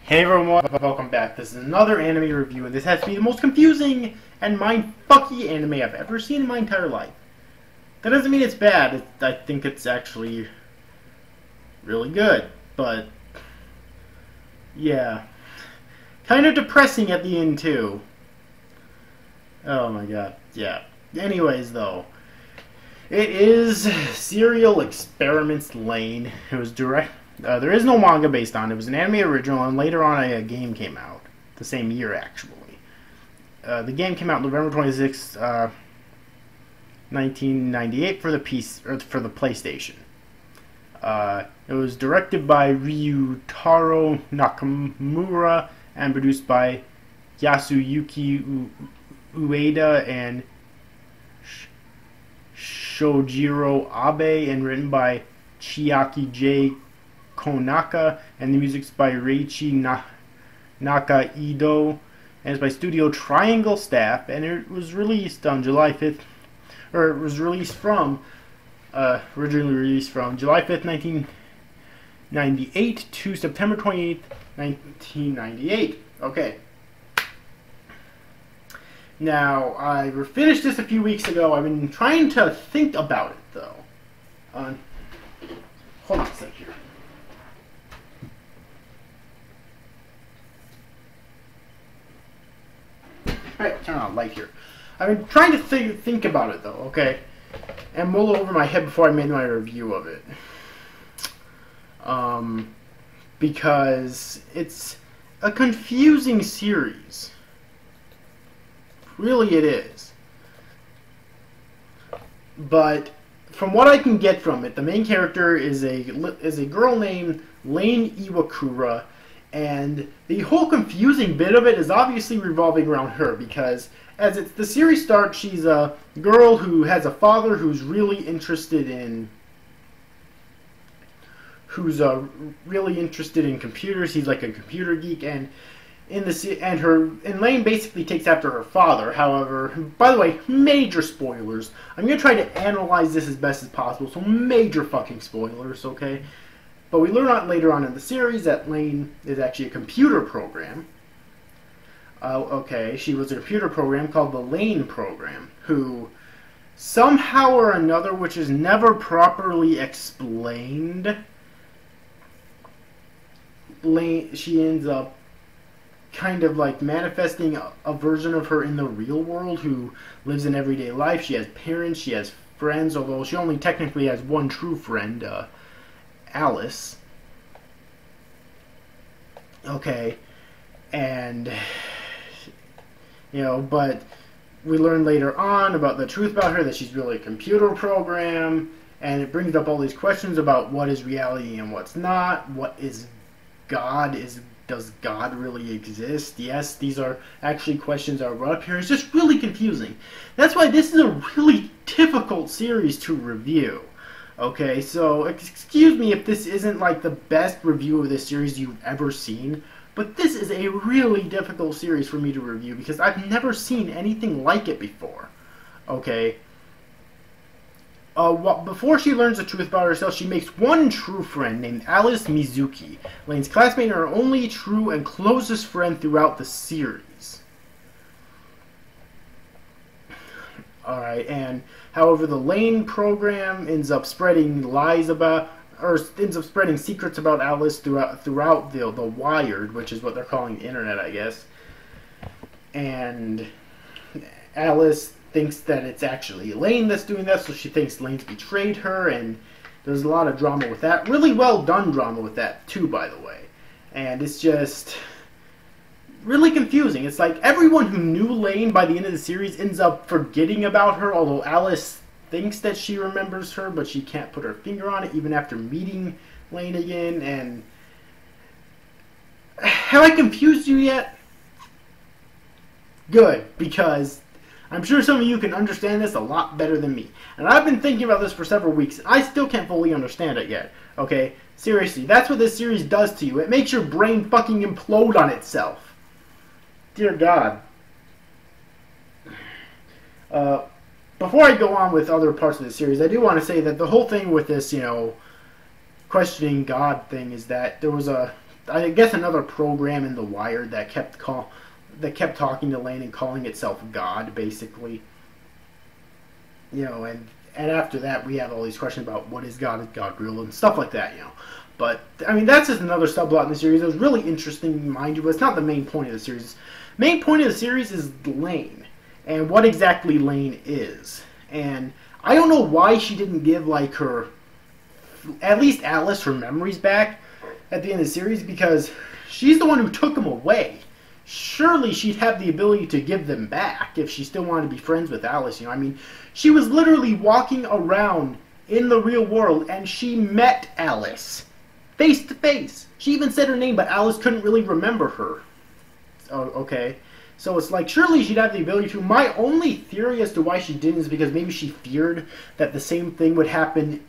Hey everyone, welcome back. This is another anime review, and this has to be the most confusing and mind-fucky anime I've ever seen in my entire life. That doesn't mean it's bad. I think it's actually really good, but yeah. Kind of depressing at the end, too. Oh my god, yeah. Anyways, though. It is Serial Experiments Lain. It was there is no manga based on it. It was an anime original, and later on a game came out. The same year, actually. The game came out November 26th, 1998 for the PlayStation. It was directed by Ryutaro Nakamura and produced by Yasuyuki Ueda and Shojiro Abe, and written by Chiaki J. Konaka, and the music's by Reichi Nakaido, and it's by Studio Triangle staff, and it was released on July 5th, or it was released from, originally released from July 5th, 1998 to September 28th, 1998. Okay. Now, I finished this a few weeks ago. I've been trying to think about it, though. Hold on a sec here. Alright, turn on a light here. I've been trying to think about it, though, okay? And mull it over my head before I made my review of it. Because it's a confusing series. Really it is. But from what I can get from it, the main character is a girl named Lain Iwakura, and the whole confusing bit of it is obviously revolving around her, because as the series starts, she's a girl who has a father who's really interested in computers. He's like a computer geek, and Lain basically takes after her father. However, by the way, major spoilers. I'm gonna try to analyze this as best as possible, so major fucking spoilers, okay? But we learn later on in the series that Lain is actually a computer program. Okay, she was a computer program called the Lain program, who somehow or another, which is never properly explained, she ends up kind of like manifesting a version of her in the real world who lives in everyday life. She has parents, she has friends, although she only technically has one true friend, Alice. Okay, and but we learn later on about the truth about her, that she's really a computer program, and it brings up all these questions about what is reality and what's not. What is God? Does God really exist? Yes, these are actually questions that are brought up here. It's just really confusing. That's why this is a really difficult series to review. Okay, so excuse me if this isn't like the best review of this series you've ever seen, but this is a really difficult series for me to review because I've never seen anything like it before. Okay. Before she learns the truth about herself, she makes one true friend named Alice Mizuki, Lain's classmate and her only true and closest friend throughout the series. Alright, and however, the Lain program ends up spreading spreading secrets about Alice throughout the Wired, which is what they're calling the internet, I guess. And Alice thinks that it's actually Lain that's doing that, so she thinks Lain's betrayed her, and there's a lot of drama with that. Really well done drama with that, too, by the way. And it's just really confusing. It's like everyone who knew Lain by the end of the series ends up forgetting about her, although Alice thinks that she remembers her, but she can't put her finger on it even after meeting Lain again. And have I confused you yet? Good, because I'm sure some of you can understand this a lot better than me. And I've been thinking about this for several weeks, and I still can't fully understand it yet. Okay? Seriously, that's what this series does to you. It makes your brain fucking implode on itself. Dear God. Before I go on with other parts of the series, I do want to say that the whole thing with this, questioning God thing is that there was I guess another program in the Wire that kept talking to Lain and calling itself God, basically. You know, and after that we have all these questions about what is God real, and stuff like that, you know. But I mean, that's just another subplot in the series. It was really interesting, mind you, but it's not the main point of the series. Main point of the series is Lain and what exactly Lain is. And I don't know why she didn't give like her, at least Alice, her memories back at the end of the series, because she's the one who took them away. Surely she'd have the ability to give them back if she still wanted to be friends with Alice. You know, I mean, she was literally walking around in the real world and she met Alice face to face. She even said her name, but Alice couldn't really remember her. Oh, okay. So it's like, surely she'd have the ability to. My only theory as to why she didn't is because maybe she feared that the same thing would happen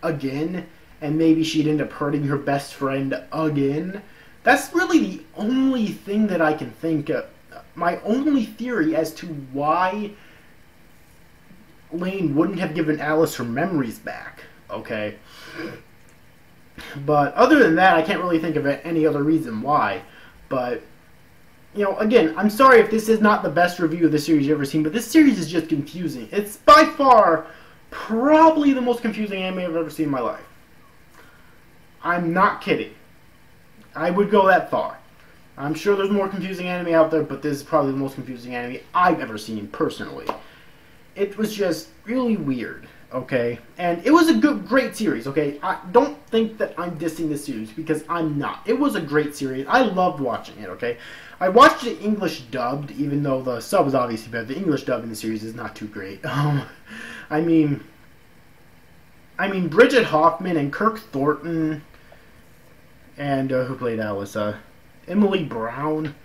again, and maybe she'd end up hurting her best friend again. That's really the only thing that I can think of. My only theory as to why Lain wouldn't have given Alice her memories back. Okay. But other than that, I can't really think of any other reason why. But, you know, again, I'm sorry if this is not the best review of the series you've ever seen, but this series is just confusing. It's by far probably the most confusing anime I've ever seen in my life. I'm not kidding. I would go that far. I'm sure there's more confusing anime out there, but this is probably the most confusing anime I've ever seen, personally. It was just really weird, okay? And it was a great series, okay? I don't think that I'm dissing this series, because I'm not. It was a great series. I loved watching it, okay? I watched it English dubbed, even though the sub is obviously better. The English dub in the series is not too great. I mean, Bridget Hoffman and Kirk Thornton, and who played Alice? Emily Brown.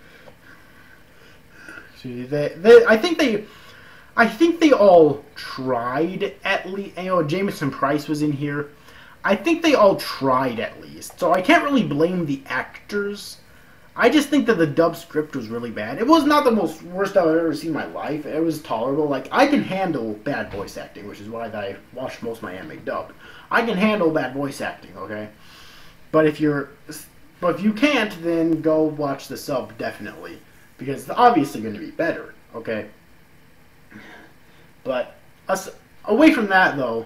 See, I think they all tried at least. You know, Jameson Price was in here. I think they all tried at least. So I can't really blame the actors. I just think that the dub script was really bad. It was not the worst I've ever seen in my life. It was tolerable. Like, I can handle bad voice acting, which is why I watch most of my anime dubbed. I can handle bad voice acting, okay? But if you can't, then go watch the sub, definitely. Because it's obviously going to be better, okay? But, away from that, though,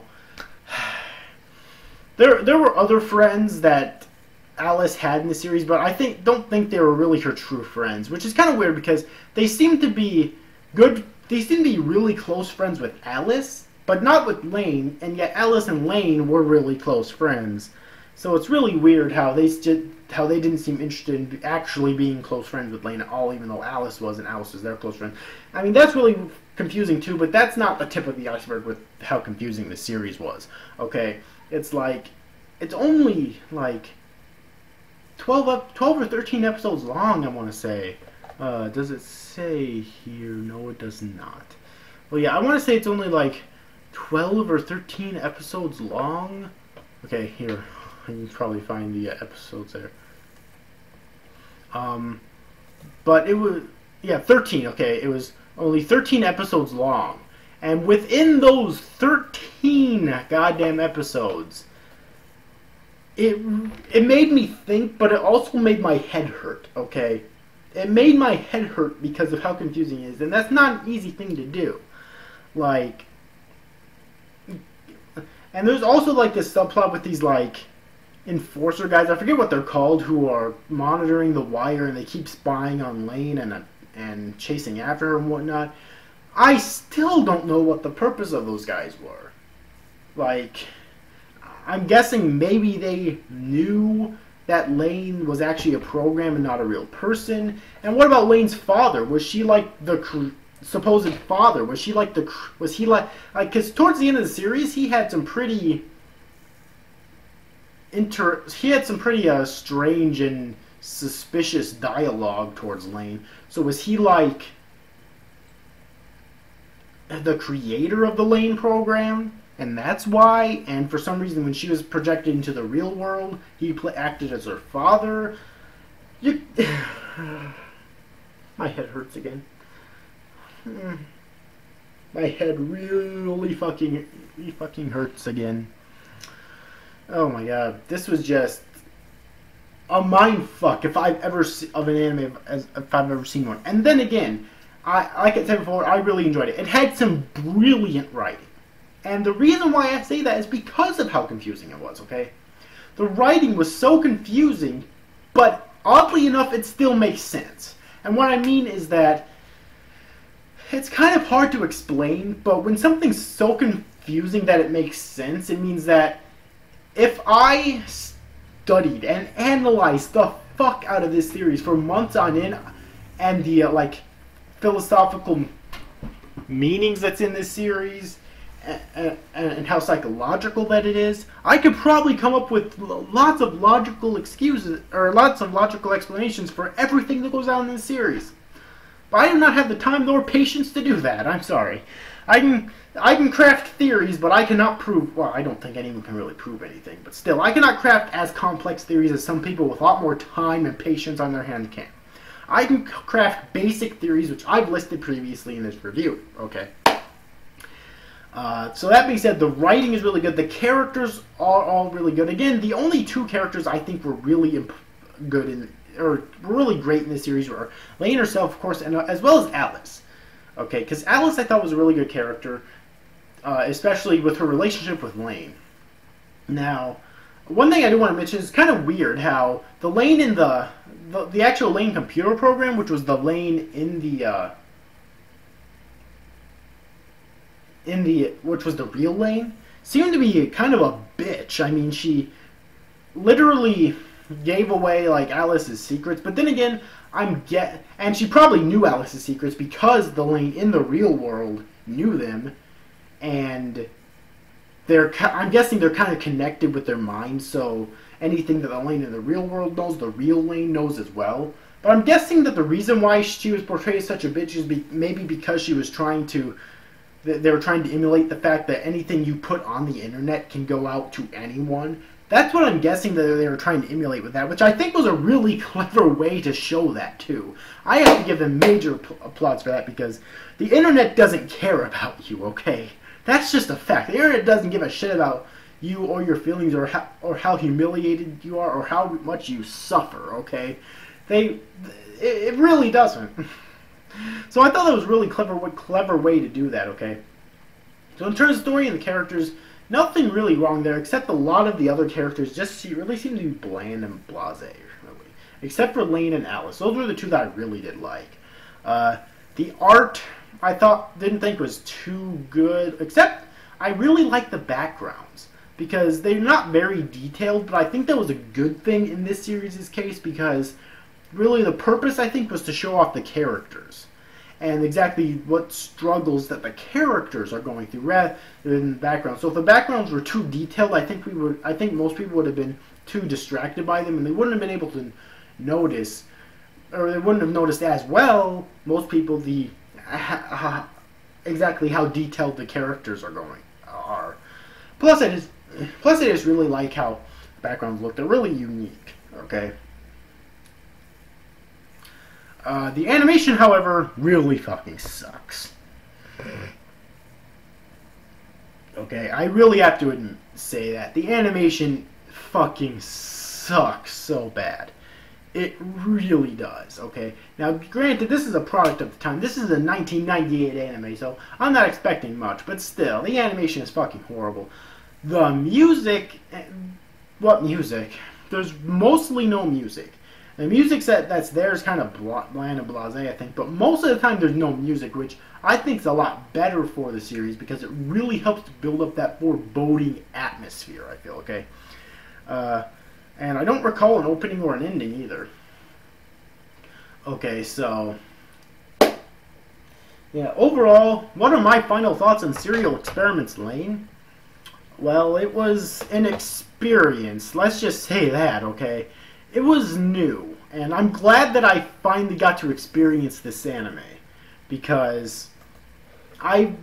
there were other friends that Alice had in the series, but I don't think they were really her true friends, which is kind of weird because they seem to be good. They seem to be really close friends with Alice, but not with Lain, and yet Alice and Lain were really close friends. So it's really weird how they didn't seem interested in actually being close friends with Lain at all, even though Alice was, and Alice was their close friend. I mean, that's really confusing too, but that's not the tip of the iceberg with how confusing the series was. Okay, it's only like 12 or 13 episodes long, I want to say. Does it say here? No, it does not. Well, yeah, I want to say it's only like 12 or 13 episodes long. Okay, here. You can probably find the episodes there. But it was, yeah, 13, okay. It was only 13 episodes long. And within those 13 goddamn episodes, it made me think, but it also made my head hurt, okay? It made my head hurt because of how confusing it is. And that's not an easy thing to do. Like, and there's also, like, this subplot with these, like, enforcer guys, I forget what they're called, who are monitoring the wire, and they keep spying on Lain and chasing after her and whatnot. I still don't know what the purpose of those guys were. Like, I'm guessing maybe they knew that Lain was actually a program and not a real person. And what about Lain's father? Was she like the supposed father? Was he like, because towards the end of the series, he had some pretty strange and suspicious dialogue towards Lain. So was he like the creator of the Lain program? And that's why, and for some reason when she was projected into the real world, he acted as her father. My head hurts again. My head really fucking hurts again. Oh my god, this was just a mind fuck if I've ever of an anime as if I've ever seen one. And then again, like I said before, I really enjoyed it. It had some brilliant writing, and the reason why I say that is because of how confusing it was. Okay, the writing was so confusing, but oddly enough, it still makes sense. And what I mean is that it's kind of hard to explain, but when something's so confusing that it makes sense, it means that if I studied and analyzed the fuck out of this series for months on end, and the like philosophical meanings that's in this series, and how psychological that it is, I could probably come up with lots of logical excuses or lots of logical explanations for everything that goes on in this series. But I do not have the time nor patience to do that. I'm sorry. I can craft theories, but I cannot prove. Well, I don't think anyone can really prove anything. But still, I cannot craft as complex theories as some people with a lot more time and patience on their hands can. I can craft basic theories, which I've listed previously in this review. Okay. So that being said, the writing is really good. The characters are all really good. Again, the only two characters I think were really good or were really great in this series were Lain herself, of course, and as well as Alice. Okay, because Alice I thought was a really good character, especially with her relationship with Lain. Now, one thing I do want to mention is kind of weird how the Lain in the actual Lain computer program, which was the Lain in which was the real Lain, seemed to be kind of a bitch. I mean, she literally gave away like Alice's secrets, but then again, and she probably knew Alice's secrets because the Lain in the real world knew them, and I'm guessing they're kind of connected with their minds, so anything that the Lain in the real world knows, the real Lain knows as well. But I'm guessing that the reason why she was portrayed as such a bitch is maybe because she was trying to they were trying to emulate the fact that anything you put on the internet can go out to anyone. That's what I'm guessing that they were trying to emulate with that, which I think was a really clever way to show that, too. I have to give them major applause for that, because the internet doesn't care about you, okay? That's just a fact. The internet doesn't give a shit about you or your feelings or how humiliated you are or how much you suffer, okay? It really doesn't. So I thought that was a really clever way to do that, okay? So in terms of story and the characters, nothing really wrong there, except a lot of the other characters just really seem to be bland and blasé, really. Except for Lain and Alice. Those were the two that I really did like. The art, I didn't think was too good, except I really liked the backgrounds, because they're not very detailed, but I think that was a good thing in this series' case, because really the purpose, I think, was to show off the characters and exactly what struggles that the characters are going through rather than the background. So if the backgrounds were too detailed, I think most people would have been too distracted by them, and they wouldn't have been able to notice, or they wouldn't have noticed as well, most people, exactly how detailed the characters are. Plus I just really like how backgrounds look. They're really unique, okay? The animation, however, really fucking sucks. Okay, I really have to say that. The animation fucking sucks so bad. It really does, okay? Now, granted, this is a product of the time. This is a 1998 anime, so I'm not expecting much, but still, the animation is fucking horrible. The music... What music? There's mostly no music. The music that's there is kind of bland and blasé, I think, but most of the time there's no music, which I think is a lot better for the series because it really helps to build up that foreboding atmosphere, I feel, okay? And I don't recall an opening or an ending either. Okay, so... yeah, overall, what are my final thoughts on Serial Experiments Lain? Well, it was an experience, let's just say that, okay? It was new, and I'm glad that I finally got to experience this anime, because I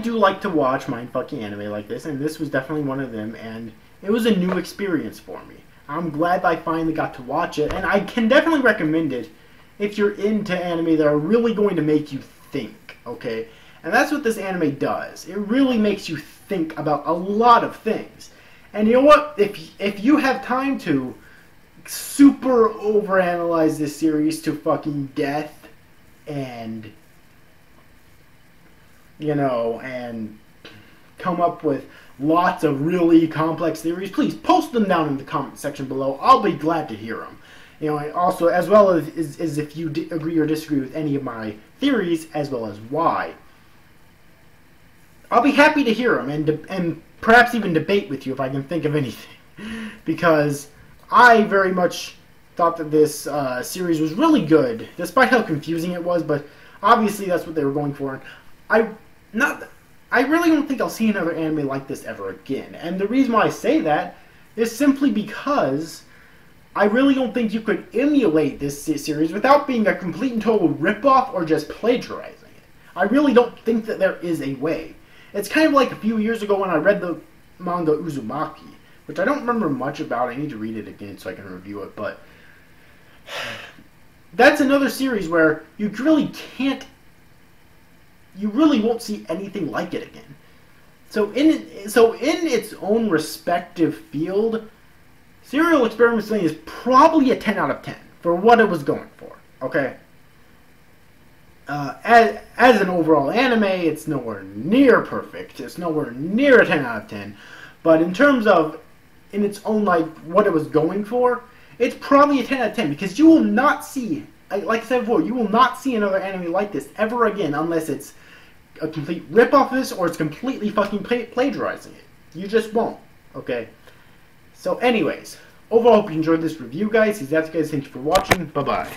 do like to watch mindfucking anime like this, and this was definitely one of them, and it was a new experience for me. I'm glad that I finally got to watch it, and I can definitely recommend it if you're into anime that are really going to make you think, okay? And that's what this anime does. It really makes you think about a lot of things. And you know what? If you have time to super overanalyze this series to fucking death, and and come up with lots of really complex theories, please post them down in the comment section below. I'll be glad to hear them. And also, as well as if you agree or disagree with any of my theories, as well as why. I'll be happy to hear them and perhaps even debate with you if I can think of anything. Because I very much thought that this series was really good, despite how confusing it was, but obviously that's what they were going for. And I really don't think I'll see another anime like this ever again. And the reason why I say that is simply because I really don't think you could emulate this series without being a complete and total ripoff or just plagiarizing it. I really don't think that there is a way. It's kind of like a few years ago when I read the manga Uzumaki, which I don't remember much about. I need to read it again so I can review it, but that's another series where you really won't see anything like it again. So in its own respective field, Serial Experiments Lain is probably a 10 out of 10 for what it was going for. Okay. As an overall anime, it's nowhere near perfect. It's nowhere near a 10 out of 10. But in terms of, in its own, like, what it was going for, it's probably a 10 out of 10. Because you will not see, like I said before, you will not see another anime like this ever again unless it's a complete rip-off of this or it's completely fucking plagiarizing it. You just won't. Okay? So anyways, overall, hope you enjoyed this review, guys. That's guys. Thank you for watching. Bye-bye.